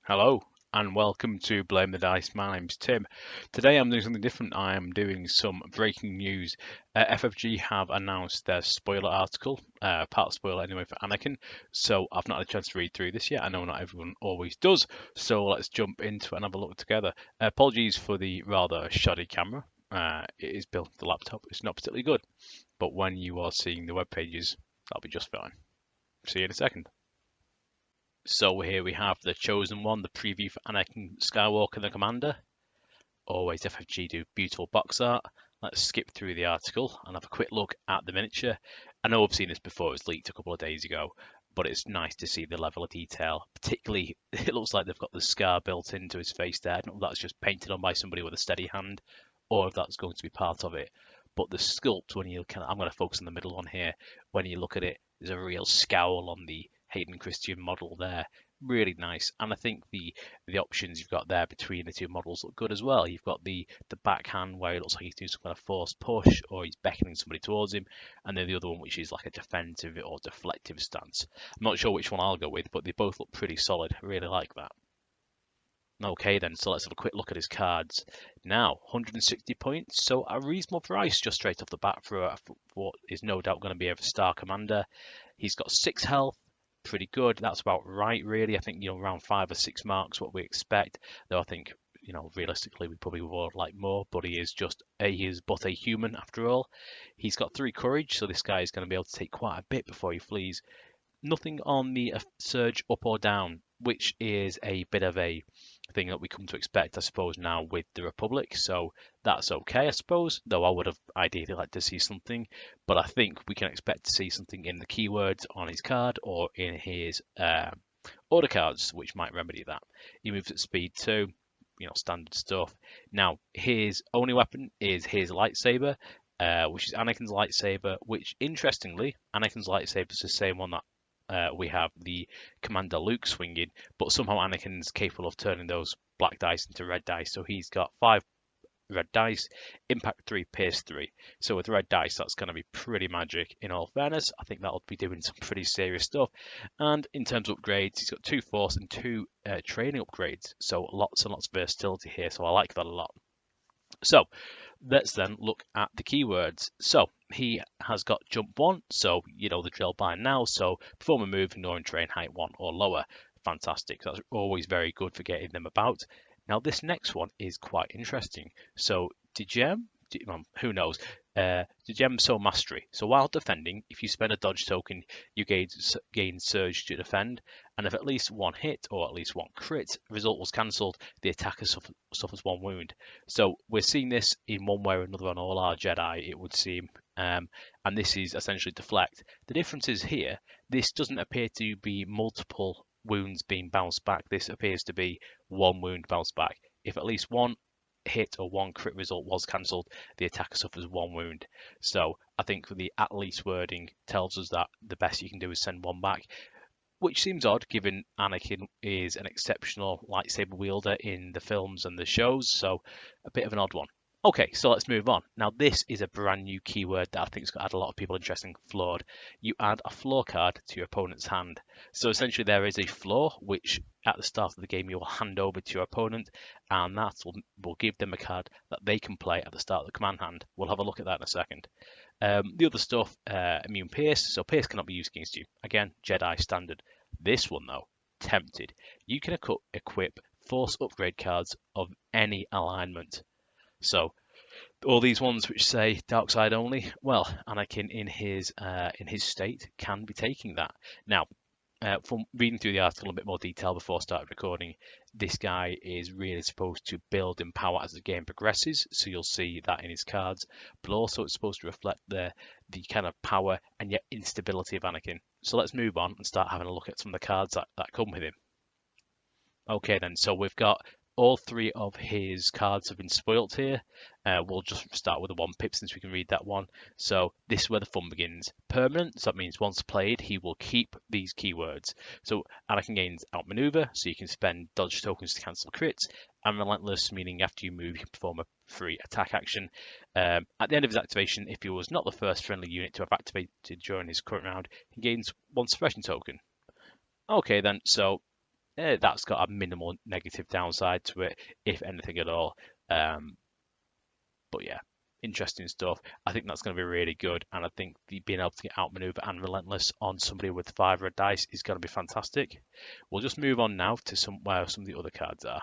Hello and welcome to Blame the Dice. My name's Tim. Today I'm doing something different. I am doing some breaking news. FFG have announced their spoiler article, part spoiler anyway for Anakin. So I've not had a chance to read through this yet. I know not everyone always does. So let's jump into it and have a look together. Apologies for the rather shoddy camera. It is built into the laptop. It's not particularly good. But when you are seeing the web pages, that'll be just fine. See you in a second. So here we have the chosen one, the preview for Anakin Skywalker the Commander. Always FFG do beautiful box art. Let's skip through the article and have a quick look at the miniature. I know I've seen this before, it was leaked a couple of days ago, but it's nice to see the level of detail. Particularly, it looks like they've got the scar built into his face there. I don't know if that's just painted on by somebody with a steady hand or if that's going to be part of it. But the sculpt, when you I'm going to focus on the middle one here. When you look at it, there's a real scowl on the Hayden Christian model there. Really nice. And I think the options you've got there between the two models look good as well. You've got the backhand where it looks like he's doing some kind of forced push or he's beckoning somebody towards him, and then the other one which is like a defensive or deflective stance. I'm not sure which one I'll go with, but they both look pretty solid. I really like that. Okay then, so let's have a quick look at his cards. Now, 160 points, so a reasonable price just straight off the bat for what is no doubt going to be a star commander. He's got 6 health, pretty good. That's about right, really. I think, around 5 or 6 marks, what we expect. Though I think, realistically, we probably would like more, but he is but a human after all. He's got 3 courage, so this guy is going to be able to take quite a bit before he flees. Nothing on the surge up or down, which is a bit of a thing that we come to expect, I suppose, now with the Republic. So that's okay, I suppose, though I would have ideally liked to see something. But I think we can expect to see something in the keywords on his card or in his order cards, which might remedy that. He moves at speed 2, standard stuff. Now, his only weapon is his lightsaber, which is Anakin's lightsaber, which, interestingly, Anakin's lightsaber is the same one that we have the Commander Luke swinging, but somehow Anakin's capable of turning those black dice into red dice. So he's got 5 red dice, impact 3, pierce 3. So with red dice, that's going to be pretty magic. In all fairness, I think that'll be doing some pretty serious stuff. And in terms of upgrades, he's got 2 force and 2 training upgrades. So lots and lots of versatility here. So I like that a lot. So let's then look at the keywords. So he has got jump 1, so you know the drill by now. So perform a move, ignoring terrain height 1 or lower. Fantastic. That's always very good for getting them about. Now this next one is quite interesting. So who knows? Degem so mastery. So while defending, if you spend a dodge token, you gain surge to defend, and if at least 1 hit or at least 1 crit result was cancelled, the attacker suffers 1 wound. So we're seeing this in one way or another on all our Jedi, it would seem, and this is essentially deflect. The difference is here, this doesn't appear to be multiple wounds being bounced back. This appears to be 1 wound bounced back. If at least 1 hit or 1 crit result was cancelled, the attacker suffers 1 wound. So I think the at least wording tells us that the best you can do is send 1 back, which seems odd given Anakin is an exceptional lightsaber wielder in the films and the shows, so a bit of an odd one. Okay, so let's move on. Now this is a brand new keyword that I think is going to add a lot of people interested in floored. You add a floor card to your opponent's hand. So essentially there is a floor which at the start of the game you will hand over to your opponent, and that will give them a card that they can play at the start of the command hand. We'll have a look at that in a second. The other stuff, immune pierce, so pierce cannot be used against you. Again, Jedi standard. This one though, tempted. You can equip force upgrade cards of any alignment. So all these ones which say dark side only, well, Anakin in his state can be taking that. Now, from reading through the article in a bit more detail before I started recording, this guy is really supposed to build in power as the game progresses, so you'll see that in his cards, but also it's supposed to reflect the kind of power and yet instability of Anakin. So let's move on and start having a look at some of the cards that come with him. Okay then, so we've got all 3 of his cards have been spoilt here. We'll just start with the 1 pip since we can read that one. So this is where the fun begins. Permanent, so that means once played, he will keep these keywords. So Anakin gains outmaneuver, so you can spend dodge tokens to cancel crits, and relentless, meaning after you move, you can perform a free attack action. At the end of his activation, if he was not the first friendly unit to have activated during his current round, he gains 1 suppression token. Okay then, so that's got a minimal negative downside to it, if anything at all. But yeah, interesting stuff. I think that's going to be really good, and I think being able to get outmaneuver and relentless on somebody with 5 red dice is going to be fantastic. We'll just move on now to where some of the other cards are.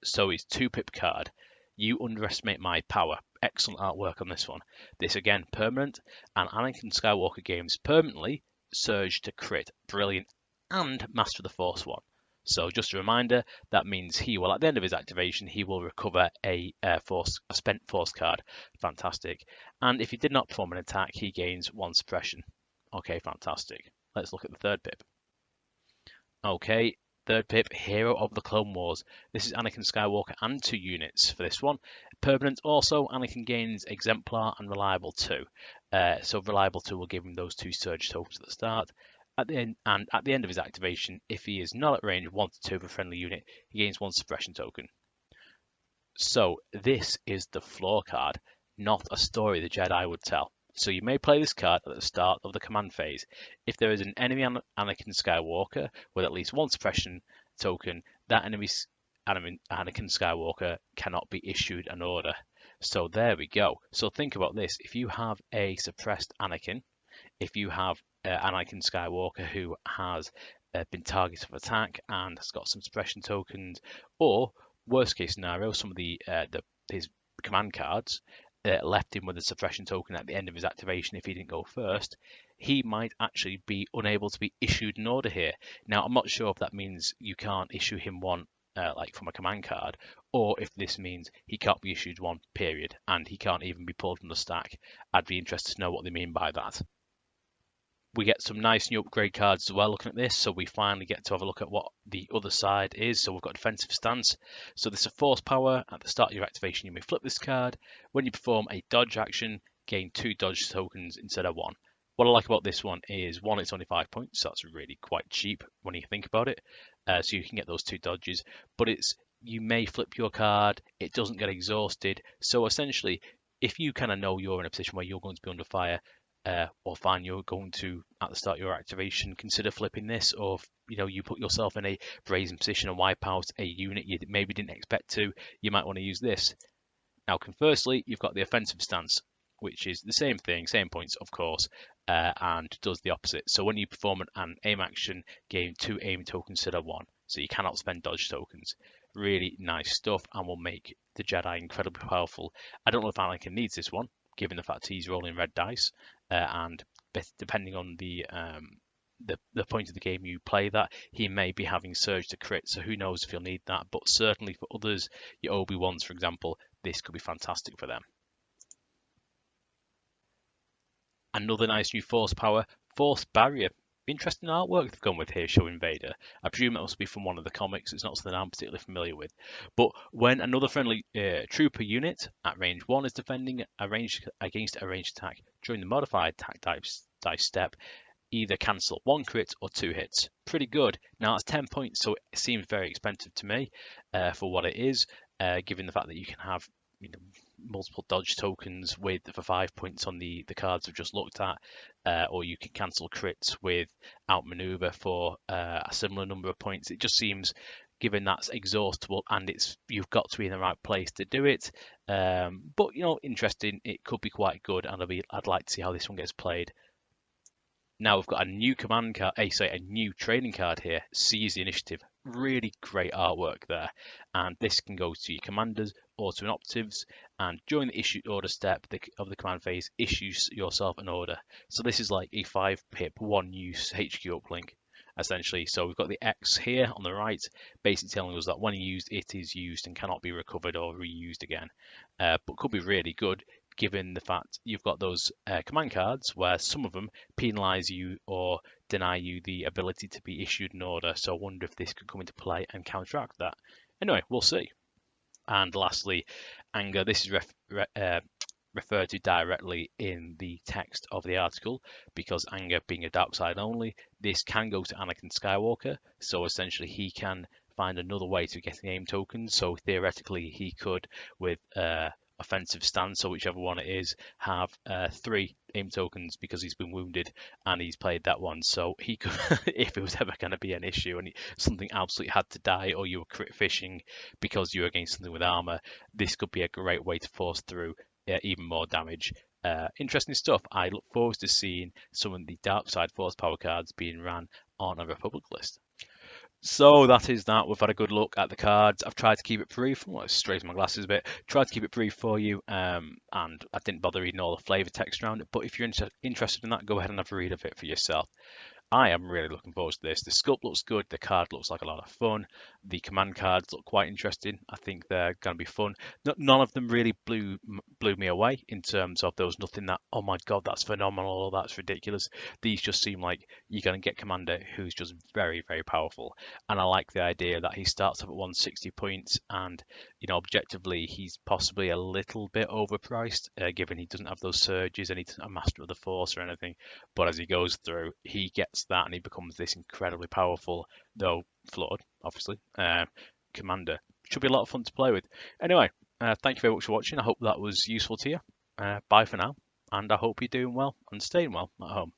So his 2-pip card. You underestimate my power. Excellent artwork on this one. This again permanent, and Anakin Skywalker gains permanently Surge to crit, brilliant, and Master of the Force 1. So just a reminder, that means he will, at the end of his activation, he will recover a spent Force card. Fantastic. And if he did not perform an attack, he gains 1 suppression. Okay, fantastic. Let's look at the 3rd pip. Okay, 3rd pip, Hero of the Clone Wars. This is Anakin Skywalker and 2 units for this one. Permanent also, Anakin gains Exemplar and Reliable 2. So Reliable 2 will give him those 2 Surge tokens at the start. At the end of his activation, if he is not at range 1 to 2 of a friendly unit, he gains 1 Suppression token. So this is the floor card, not a story the Jedi would tell. So you may play this card at the start of the command phase. If there is an enemy Anakin Skywalker with at least 1 suppression token, that enemy's Anakin Skywalker cannot be issued an order. So there we go. So think about this. If you have a suppressed Anakin, if you have Anakin Skywalker who has been targeted for attack and has got some suppression tokens, or worst case scenario, some of his command cards left him with a suppression token at the end of his activation if he didn't go first, he might actually be unable to be issued an order here. Now, I'm not sure if that means you can't issue him one like from a command card, or if this means he can't be issued one, period, and he can't even be pulled from the stack. I'd be interested to know what they mean by that. We get some nice new upgrade cards as well looking at this, so we finally get to have a look at what the other side is. So we've got defensive stance. So this is force power. At the start of your activation, you may flip this card. When you perform a dodge action, gain 2 dodge tokens instead of 1. What I like about this one is, 1, it's only 5 points, so that's really quite cheap when you think about it. So you can get those 2 dodges, but you may flip your card, it doesn't get exhausted. So essentially, if you kind of know you're in a position where you're going to be under fire, or find you're going to, at the start of your activation, consider flipping this, or you put yourself in a brazen position and wipe out a unit you maybe didn't expect to, you might want to use this. Now, conversely, you've got the offensive stance, which is the same thing, same points, of course, and does the opposite. So when you perform an aim action, gain 2 aim tokens instead of 1. So you cannot spend dodge tokens. Really nice stuff, and will make the Jedi incredibly powerful. I don't know if Anakin needs this one, given the fact he's rolling red dice, and depending on the point of the game you play that, he may be having surge to crit, so who knows if he'll need that. But certainly for others, your Obi-Wans, for example, this could be fantastic for them. Another nice new force power, Force Barrier. Interesting artwork they've gone with here showing Vader. I presume it must be from one of the comics. It's not something I'm particularly familiar with. But when another friendly trooper unit at range 1 is defending against a ranged attack during the modified attack dice step, either cancel 1 crit or 2 hits. Pretty good. Now that's 10 points, so it seems very expensive to me for what it is, given the fact that you can have multiple dodge tokens for 5 points on the cards we've just looked at, or you can cancel crits with outmaneuver for a similar number of points. It just seems, given that's exhaustible and you've got to be in the right place to do it, but interesting. It could be quite good, and I'd like to see how this one gets played. Now we've got a new command card, a new training card here, Seize the Initiative. Really great artwork there. And this can go to your commanders or to an operatives. And during the issue order step of the command phase, issue yourself an order. So this is like a 5-pip, 1-use HQ uplink, essentially. So we've got the X here on the right, basically telling us that when used, it is used and cannot be recovered or reused again. But could be really good, given the fact you've got those command cards where some of them penalise you or deny you the ability to be issued an order. So I wonder if this could come into play and counteract that. Anyway, we'll see. And lastly, anger. This is referred to directly in the text of the article, because anger being a dark side only, this can go to Anakin Skywalker. So essentially he can find another way to get aim tokens. So theoretically he could, with offensive stance, or whichever one it is, have 3 aim tokens because he's been wounded and he's played that one. So he could, if it was ever going to be an issue and something absolutely had to die, or you were crit fishing because you were against something with armor, this could be a great way to force through even more damage. Interesting stuff. I look forward to seeing some of the dark side force power cards being ran on a Republic list. So that is that. We've had a good look at the cards. I've tried to keep it brief. Well, let's straighten my glasses a bit. Tried to keep it brief for you, and I didn't bother reading all the flavor text around it. But if you're interested in that, go ahead and have a read of it for yourself. I am really looking forward to this. The sculpt looks good. The card looks like a lot of fun. The command cards look quite interesting. I think they're going to be fun. None of them really blew me away in terms of there was nothing that, oh my god, that's phenomenal or that's ridiculous. These just seem like you're going to get Commander who's just very, very powerful. And I like the idea that he starts up at 160 points and, objectively, he's possibly a little bit overpriced, given he doesn't have those surges and he doesn't have Master of the Force or anything. But as he goes through, he gets that and he becomes this incredibly powerful, though flawed, obviously, commander. Should be a lot of fun to play with. Anyway, thank you very much for watching. I hope that was useful to you. Bye for now, and I hope you're doing well and staying well at home.